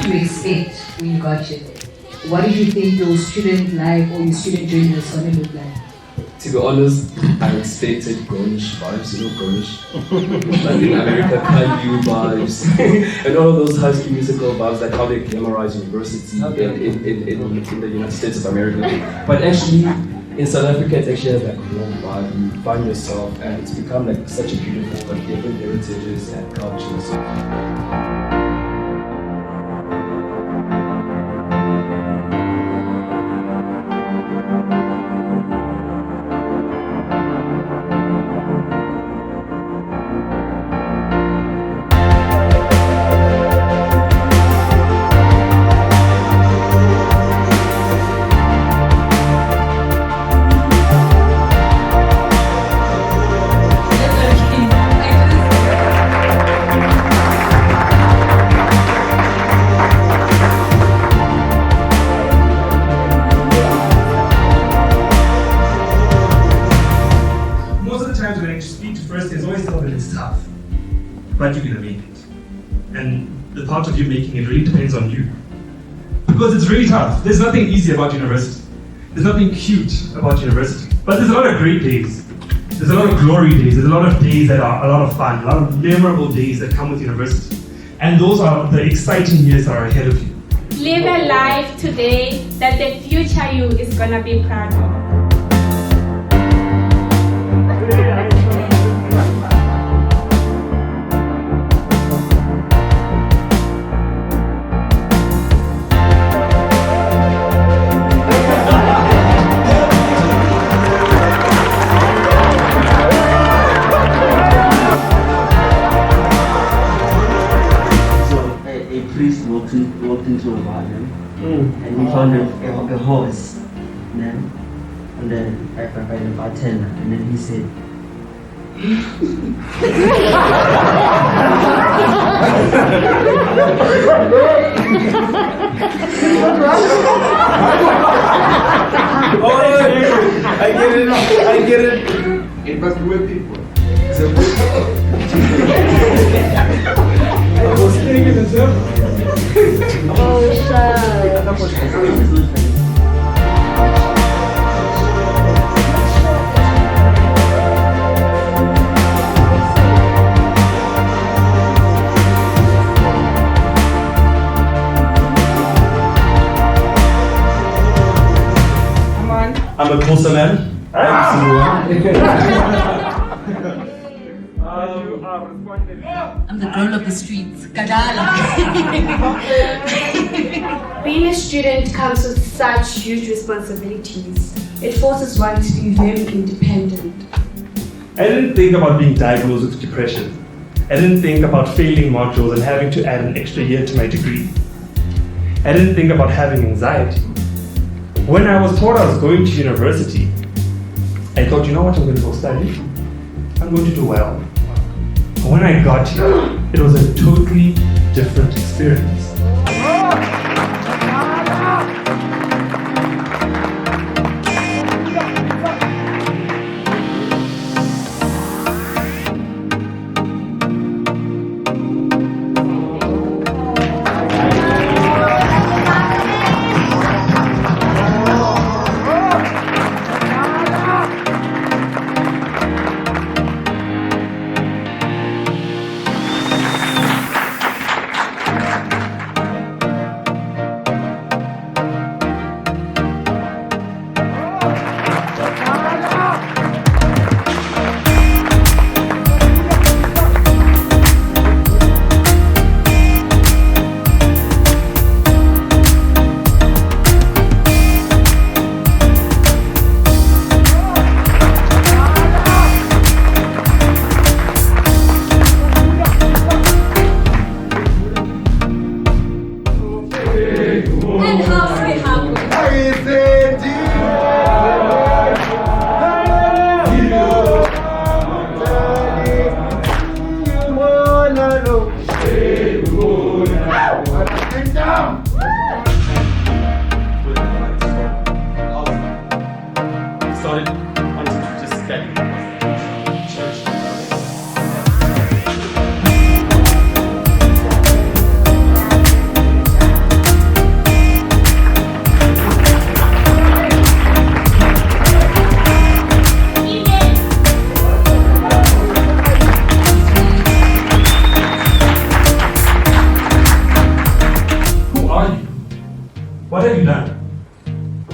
you expect when you got here? What did you think your student life or your student journey was going to look like? To be honest, I expected grunge vibes, grunge. Like in America, Caillou vibes. And all of those High School Musical vibes, like how they glamorize university in the United States of America. But actually, in South Africa, it actually has like warm vibe. You find yourself, and it's become like such a beautiful, like different heritages and cultures. But you're gonna make it. And the part of you making it really depends on you. Because it's really tough. There's nothing easy about university. There's nothing cute about university. But there's a lot of great days. There's a lot of glory days. There's a lot of days that are a lot of fun, a lot of memorable days that come with university. And those are the exciting years that are ahead of you. Live a life today that the future you is gonna be proud of. Walked into a garden and we found a horse, and then I found the bartender, and then he said, Oh, I get it. It must be with people. I was thinking the same. Oh, shit. I'm a Kosa man. I'm the girl of the streets. Kadala. Being a student comes with such huge responsibilities. It forces one to be very independent. I didn't think about being diagnosed with depression. I didn't think about failing modules and having to add an extra year to my degree. I didn't think about having anxiety. When I was told I was going to university, I thought, you know what, I'm going to go study. I'm going to do well. But when I got here, it was a totally different experience.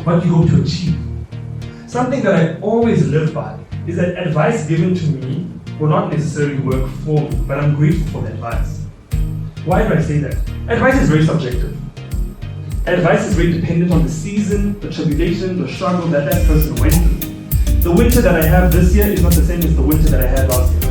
what you hope to achieve. Something that I always live by is that advice given to me will not necessarily work for me, but I'm grateful for the advice. Why do I say that? Advice is very subjective. Advice is very dependent on the season, the tribulation, the struggle that person went through. The winter that I have this year is not the same as the winter that I had last year.